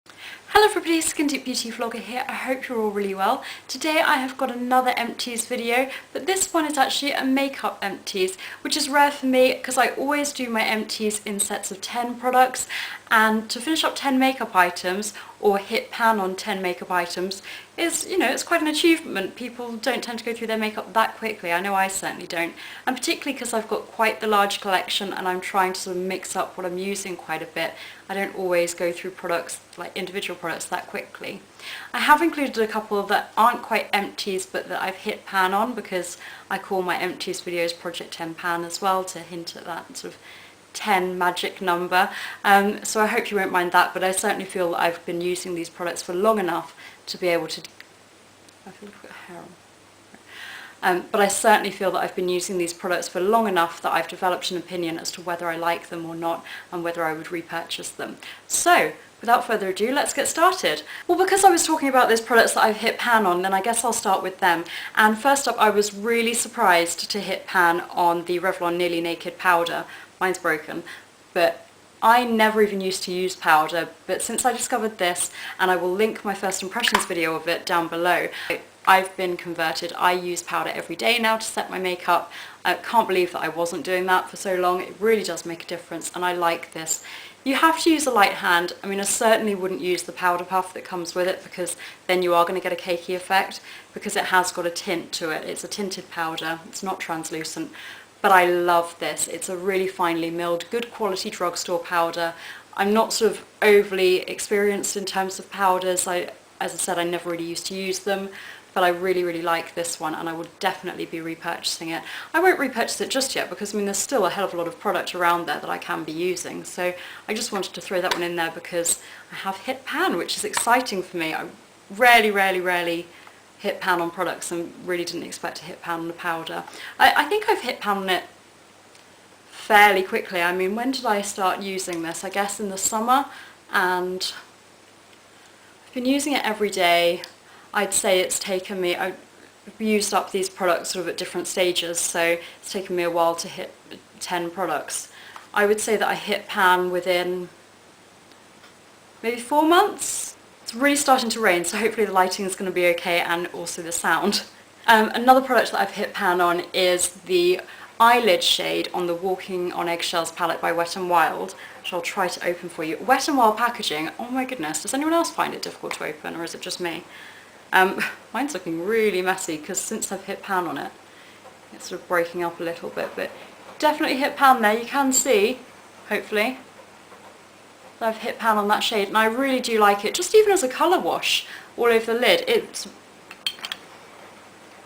Hello everybody, Skin Deep Beauty Vlogger here. I hope you're all really well. Today I have got another Empties video, but this one is actually a makeup Empties, which is rare for me because I always do my Empties in sets of 10 products, and to finish up 10 makeup items or hit pan on 10 makeup items is, it's quite an achievement. People don't tend to go through their makeup that quickly. I know I certainly don't, and particularly because I've got quite the large collection and I'm trying to sort of mix up what I'm using quite a bit. I don't always go through products, like individual products, that quickly. I have included a couple that aren't quite Empties but that I've hit pan on because I call my Empties videos Project 10 Pan as well, to hint at that sort of 10 magic number. So I hope you won't mind that, but I certainly feel that I've been using these products for long enough to be able to... I feel like I've got hair on. But I certainly feel that I've been using these products for long enough that I've developed an opinion as to whether I like them or not and whether I would repurchase them. So, without further ado, let's get started. Well, because I was talking about those products that I've hit pan on, then I guess I'll start with them. And first up, I was really surprised to hit pan on the Revlon Nearly Naked powder. Mine's broken, but I never even used to use powder, but since I discovered this, and I will link my first impressions video of it down below, I've been converted. I use powder every day now to set my makeup. I can't believe that I wasn't doing that for so long. It really does make a difference, and I like this. You have to use a light hand. I mean, I certainly wouldn't use the powder puff that comes with it, because then you are going to get a cakey effect, because it has got a tint to it. It's a tinted powder. It's not translucent. But I love this. It's a really finely milled, good quality drugstore powder. I'm not sort of overly experienced in terms of powders. As I said, I never really used to use them, but I really like this one, and I will definitely be repurchasing it. I won't repurchase it just yet because, I mean, there's still a hell of a lot of product around there that I can be using. So I just wanted to throw that one in there because I have hit pan, which is exciting for me. I rarely hit pan on products and really didn't expect to hit pan on the powder. I think I've hit pan on it fairly quickly. I mean, when did I start using this? I guess in the summer, and I've been using it every day. I'd say it's taken me, I've used up these products sort of at different stages, so it's taken me a while to hit 10 products. I would say that I hit pan within maybe 4 months. It's really starting to rain, so hopefully the lighting is going to be okay, and also the sound. Another product that I've hit pan on is the eyelid shade on the Walking on Eggshells palette by Wet n Wild, which I'll try to open for you. Wet n Wild packaging, oh my goodness, does anyone else find it difficult to open, or is it just me? Mine's looking really messy because since I've hit pan on it, it's sort of breaking up a little bit, but definitely hit pan there. You can see, hopefully, that I've hit pan on that shade, and I really do like it, just even as a colour wash all over the lid.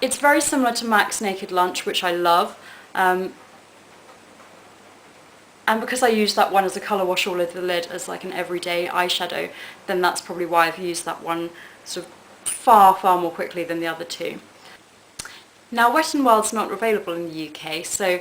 It's very similar to MAC's Naked Lunch, which I love, and because I use that one as a colour wash all over the lid as like an everyday eyeshadow, then that's probably why I've used that one sort of far more quickly than the other two. Now, Wet n Wild's not available in the UK, so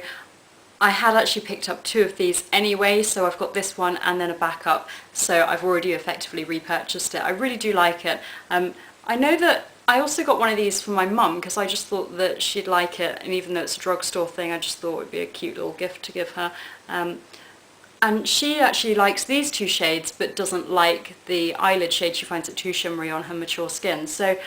I had actually picked up 2 of these anyway, so I've got this one and then a backup, so I've already effectively repurchased it. I really do like it. I know that I also got one of these for my mum because I just thought that she'd like it, and even though it's a drugstore thing, I just thought it would be a cute little gift to give her. And she actually likes these 2 shades but doesn't like the eyelid shade. She finds it too shimmery on her mature skin. So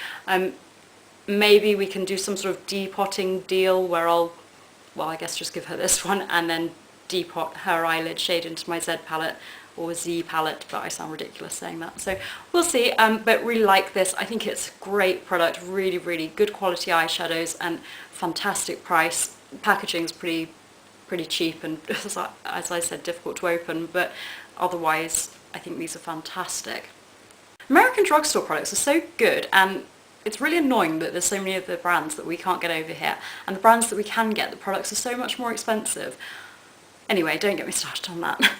maybe we can do some sort of depotting deal where I guess just give her this one and then depot her eyelid shade into my Z palette or Z palette, but I sound ridiculous saying that. So we'll see, but really like this. I think it's a great product, really good quality eyeshadows and fantastic price. Packaging's pretty cheap and, as I said, difficult to open, but otherwise I think these are fantastic. American drugstore products are so good, and it's really annoying that there's so many of the brands that we can't get over here, and the brands that we can get, the products are so much more expensive. Anyway, don't get me started on that.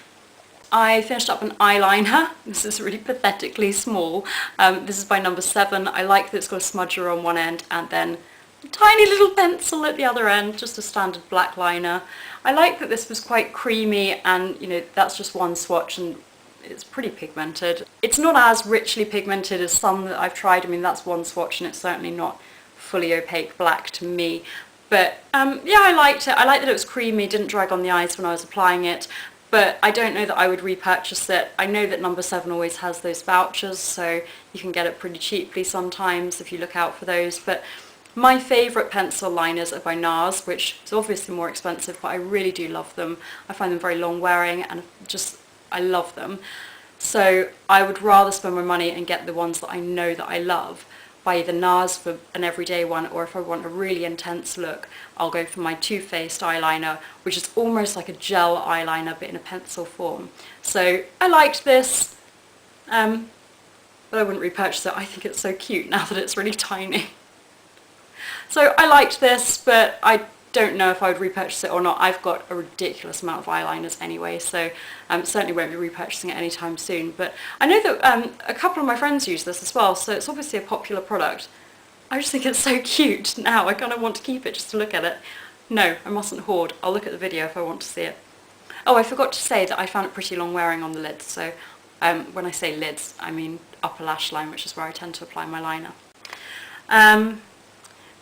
I finished up an eyeliner. This is really pathetically small. This is by number 7. I like that it's got a smudger on one end and then a tiny little pencil at the other end, just a standard black liner. I like that this was quite creamy, and that's just one swatch and it's pretty pigmented. It's not as richly pigmented as some that I've tried. I mean, that's one swatch and it's certainly not fully opaque black to me. But yeah, I liked it. I liked that it was creamy, didn't drag on the eyes when I was applying it. but I don't know that I would repurchase it. I know that number 7 always has those vouchers, so you can get it pretty cheaply sometimes if you look out for those. But my favourite pencil liners are by NARS, which is obviously more expensive, but I really do love them. I find them very long wearing and just, I love them. So I would rather spend my money and get the ones that I know that I love, by either NARS for an everyday one, or if I want a really intense look, I'll go for my Too Faced eyeliner, which is almost like a gel eyeliner but in a pencil form. So I liked this, but I wouldn't repurchase it. I think it's so cute now that it's really tiny. So I liked this, but I don't know if I would repurchase it or not. I've got a ridiculous amount of eyeliners anyway, so certainly won't be repurchasing it anytime soon. But I know that a couple of my friends use this as well, so it's obviously a popular product. I just think it's so cute now. I kind of want to keep it just to look at it. No, I mustn't hoard. I'll look at the video if I want to see it. Oh, I forgot to say that I found it pretty long wearing on the lids. So when I say lids, I mean upper lash line, which is where I tend to apply my liner.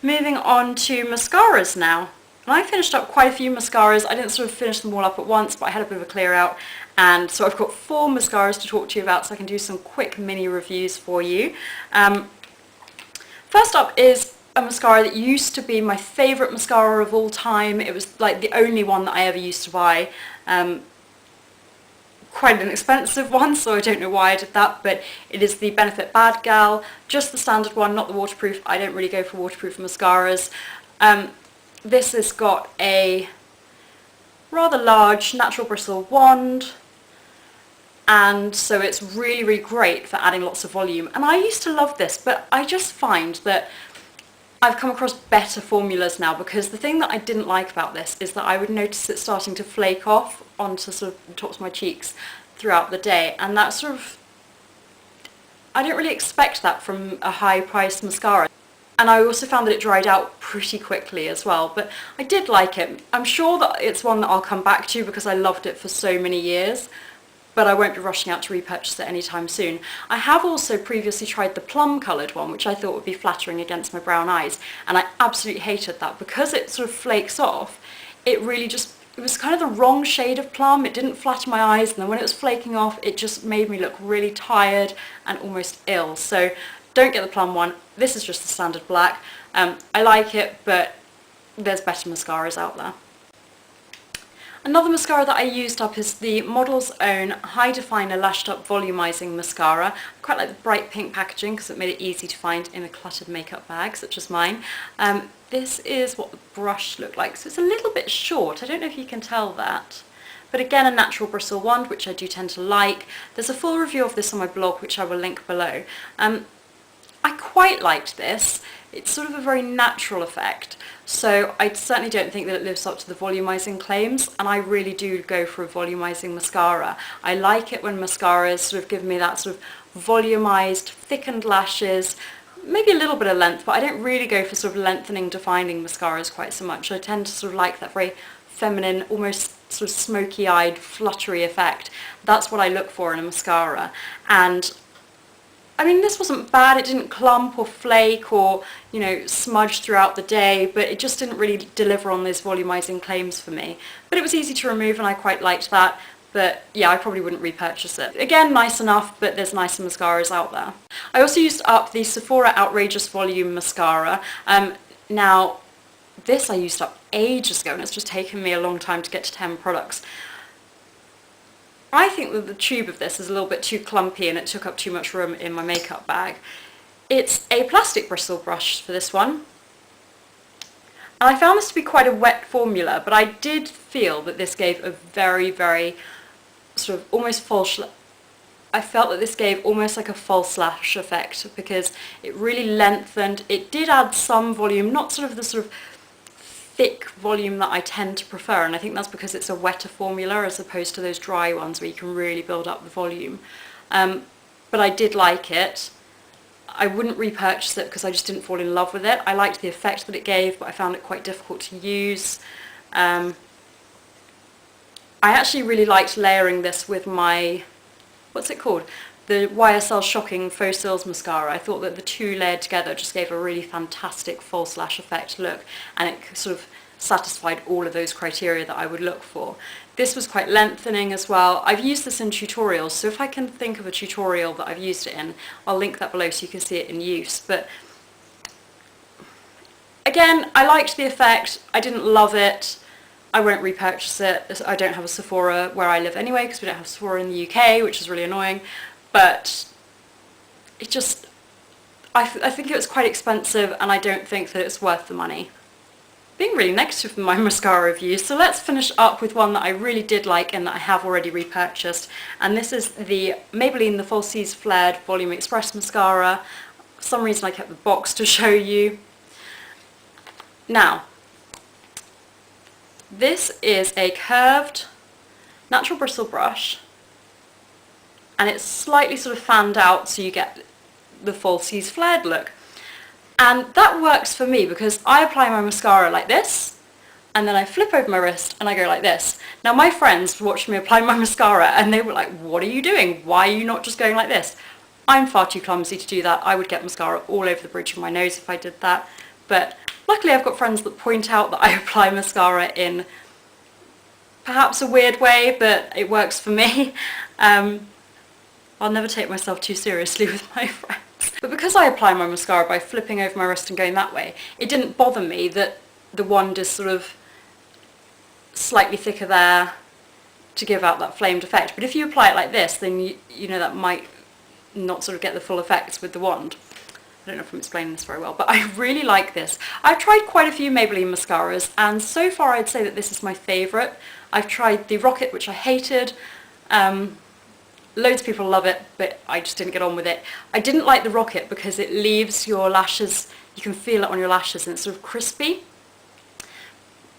Moving on to mascaras now. And I finished up quite a few mascaras. I didn't sort of finish them all up at once, but I had a bit of a clear out. And so I've got 4 mascaras to talk to you about, so I can do some quick mini reviews for you. First up is a mascara that used to be my favourite mascara of all time. It was like the only one that I ever used to buy. Quite an expensive one, so I don't know why I did that, but it is the Benefit Bad Gal, just the standard one, not the waterproof. I don't really go for waterproof mascaras. This has got a rather large natural bristle wand, and so it's really, really great for adding lots of volume. And I used to love this, but I just find that I've come across better formulas now, because the thing that I didn't like about this is that I would notice it starting to flake off onto sort of the tops of my cheeks throughout the day, and that sort of, I didn't really expect that from a high-priced mascara. And I also found that it dried out pretty quickly as well, but I did like it. I'm sure that it's one that I'll come back to because I loved it for so many years, but I won't be rushing out to repurchase it anytime soon. I have also previously tried the plum coloured one, which I thought would be flattering against my brown eyes, and I absolutely hated that. Because it sort of flakes off, it really just, it was kind of the wrong shade of plum. It didn't flatter my eyes, and then when it was flaking off, it just made me look really tired and almost ill. So don't get the plum one. This is just the standard black. I like it, but there's better mascaras out there. Another mascara that I used up is the Model's Own High Definer Lashed Up Volumizing Mascara. I quite like the bright pink packaging because it made it easy to find in a cluttered makeup bag such as mine. This is what the brush looked like. So it's a little bit short. I don't know if you can tell that. But again, a natural bristle wand, which I do tend to like. There's a full review of this on my blog, which I will link below. I quite liked this. It's sort of a very natural effect, so I certainly don't think that it lives up to the volumizing claims, and I really do go for a volumizing mascara. I like it when mascaras sort of give me that sort of volumized, thickened lashes, maybe a little bit of length, but I don't really go for sort of lengthening, defining mascaras quite so much. I tend to sort of like that very feminine, almost sort of smoky-eyed, fluttery effect. That's what I look for in a mascara. And I mean, this wasn't bad. It didn't clump or flake or, you know, smudge throughout the day, but it just didn't really deliver on those volumizing claims for me. But it was easy to remove and I quite liked that. But yeah, I probably wouldn't repurchase it. Again, nice enough, but there's nicer mascaras out there. I also used up the Sephora Outrageous Volume Mascara. Now, this I used up ages ago, and it's just taken me a long time to get to 10 products. I think that the tube of this is a little bit too clumpy and it took up too much room in my makeup bag. It's a plastic bristle brush for this one. And I found this to be quite a wet formula, but I did feel that this gave a very, very sort of almost false, I felt that this gave almost like a false lash effect because it really lengthened. It did add some volume, not sort of the sort of thick volume that I tend to prefer, and I think that's because it's a wetter formula as opposed to those dry ones where you can really build up the volume. But I did like it. I wouldn't repurchase it because I just didn't fall in love with it. I liked the effect that it gave, but I found it quite difficult to use. I actually really liked layering this with my, what's it called? The YSL Shocking Faux Cils Mascara. I thought that the two layered together just gave a really fantastic false lash effect look, and it sort of satisfied all of those criteria that I would look for. This was quite lengthening as well. I've used this in tutorials, so if I can think of a tutorial that I've used it in, I'll link that below so you can see it in use. But again, I liked the effect. I didn't love it. I won't repurchase it. I don't have a Sephora where I live anyway, because we don't have Sephora in the UK, which is really annoying. But it just, I think it was quite expensive, and I don't think that it's worth the money. Being really negative with my mascara reviews, so let's finish up with one that I really did like and that I have already repurchased. And this is the Maybelline the Falsies Flared Volume Express Mascara. For some reason I kept the box to show you. Now, this is a curved natural bristle brush, and it's slightly sort of fanned out so you get the Falsies flared look. And that works for me because I apply my mascara like this, and then I flip over my wrist and I go like this. Now my friends watched me apply my mascara and they were like, what are you doing? Why are you not just going like this? I'm far too clumsy to do that. I would get mascara all over the bridge of my nose if I did that. But luckily I've got friends that point out that I apply mascara in perhaps a weird way, but it works for me. I'll never take myself too seriously with my friends. But because I apply my mascara by flipping over my wrist and going that way, it didn't bother me that the wand is sort of slightly thicker there to give out that flamed effect. But if you apply it like this, then you know that might not sort of get the full effects with the wand. I don't know if I'm explaining this very well, but I really like this. I've tried quite a few Maybelline mascaras, and so far I'd say that this is my favourite. I've tried the Rocket, which I hated. Loads of people love it, but I just didn't get on with it. I didn't like the Rocket because it leaves your lashes, you can feel it on your lashes, and it's sort of crispy.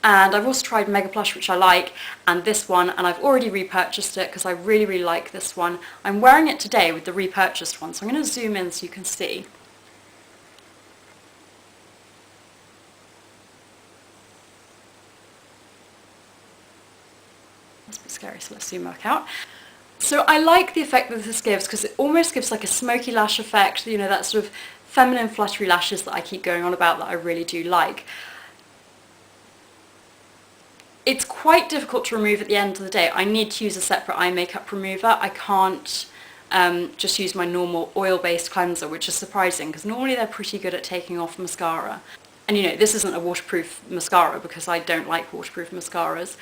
And I've also tried Mega Plush, which I like, and this one, and I've already repurchased it because I really, really like this one. I'm wearing it today with the repurchased one, so I'm going to zoom in so you can see. That's a bit scary, so let's zoom back out. So I like the effect that this gives because it almost gives like a smoky lash effect, you know, that sort of feminine fluttery lashes that I keep going on about that I really do like. It's quite difficult to remove at the end of the day. I need to use a separate eye makeup remover. I can't just use my normal oil-based cleanser, which is surprising because normally they're pretty good at taking off mascara. And you know, this isn't a waterproof mascara because I don't like waterproof mascaras.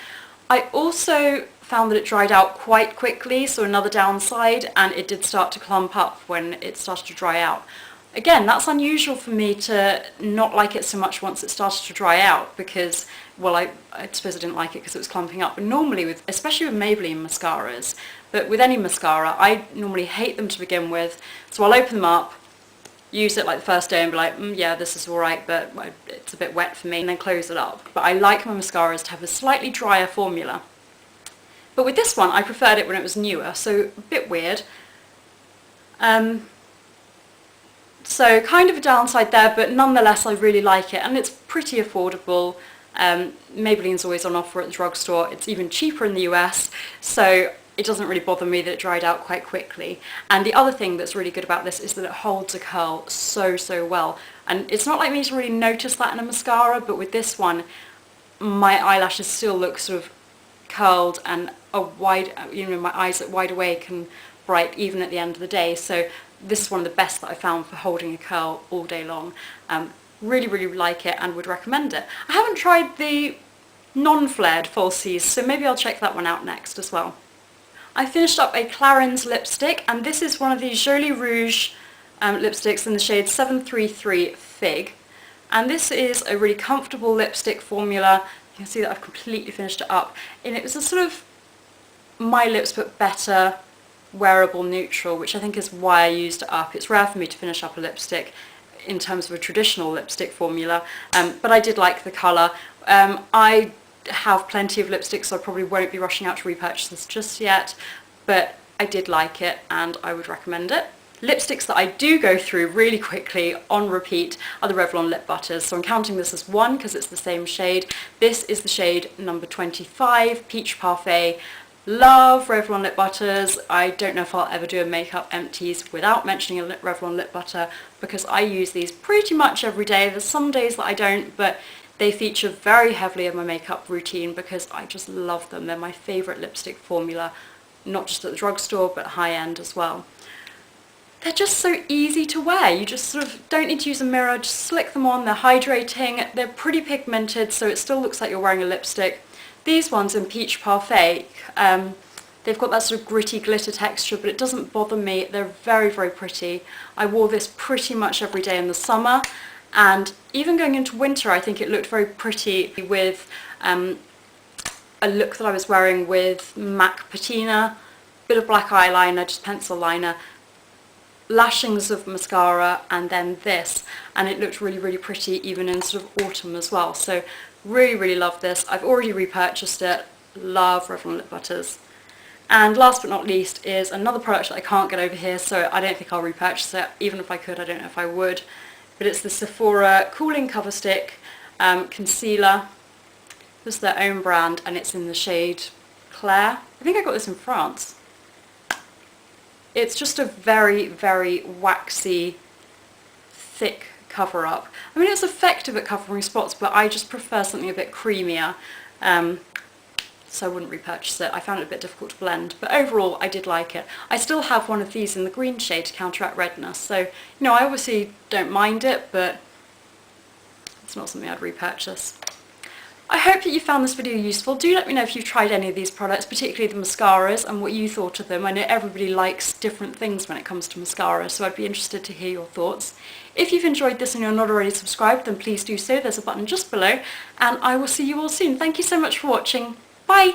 I also found that it dried out quite quickly, so another downside, and it did start to clump up when it started to dry out. Again, that's unusual for me to not like it so much once it started to dry out because, well, I suppose I didn't like it because it was clumping up. But normally, especially with Maybelline mascaras, but with any mascara, I normally hate them to begin with, so I'll open them up, use it like the first day and be like, yeah, this is alright, but it's a bit wet for me, and then close it up. But I like my mascaras to have a slightly drier formula. But with this one, I preferred it when it was newer, so a bit weird. So kind of a downside there, but nonetheless I really like it, and it's pretty affordable. Maybelline's always on offer at the drugstore. It's even cheaper in the US, so it doesn't really bother me that it dried out quite quickly. And the other thing that's really good about this is that it holds a curl so well. And it's not like me to really notice that in a mascara, but with this one, my eyelashes still look sort of curled and wide, you know, my eyes look wide awake and bright even at the end of the day. So this is one of the best that I found for holding a curl all day long. Really, really like it and would recommend it. I haven't tried the non-flared Falsies, so maybe I'll check that one out next as well. I finished up a Clarins lipstick, and this is one of the Jolie Rouge lipsticks in the shade 733 Fig. And this is a really comfortable lipstick formula. You can see that I've completely finished it up. And it was a sort of My Lips But Better wearable neutral, which I think is why I used it up. It's rare for me to finish up a lipstick in terms of a traditional lipstick formula, but I did like the colour. I have plenty of lipsticks, so I probably won't be rushing out to repurchase this just yet, but I did like it and I would recommend it. Lipsticks that I do go through really quickly on repeat are the Revlon Lip Butters, so I'm counting this as one because it's the same shade. This is the shade number 25, Peach Parfait. Love Revlon Lip Butters. I don't know if I'll ever do a makeup empties without mentioning a Revlon Lip Butter because I use these pretty much every day. There's some days that I don't, but They feature very heavily in my makeup routine because I just love them. They're my favourite lipstick formula, not just at the drugstore but high end as well. They're just so easy to wear. You just sort of don't need to use a mirror, just slick them on. They're hydrating, they're pretty pigmented, so it still looks like you're wearing a lipstick. These ones in Peach Parfait, they've got that sort of gritty glitter texture, but it doesn't bother me. They're very, very pretty. I wore this pretty much every day in the summer, and even going into winter I think it looked very pretty with a look that I was wearing with MAC patina, bit of black eyeliner, just pencil liner, lashings of mascara, and then this, and it looked really, really pretty even in sort of autumn as well. So really, really love this. I've already repurchased it. Love Revlon Lip Butters. And last but not least is another product that I can't get over here, so I don't think I'll repurchase it. Even if I could, I don't know if I would. But it's the Sephora Cooling Cover Stick Concealer. This is their own brand, and it's in the shade Claire. I think I got this in France. It's just a very, very waxy, thick cover-up. I mean, it's effective at covering spots, but I just prefer something a bit creamier. So I wouldn't repurchase it. I found it a bit difficult to blend, but overall I did like it. I still have one of these in the green shade to counteract redness, so I obviously don't mind it, but it's not something I'd repurchase. I hope that you found this video useful. Do let me know if you've tried any of these products, particularly the mascaras, and what you thought of them. I know everybody likes different things when it comes to mascara, so I'd be interested to hear your thoughts. If you've enjoyed this and you're not already subscribed, then please do so. There's a button just below, and I will see you all soon. Thank you so much for watching. Bye!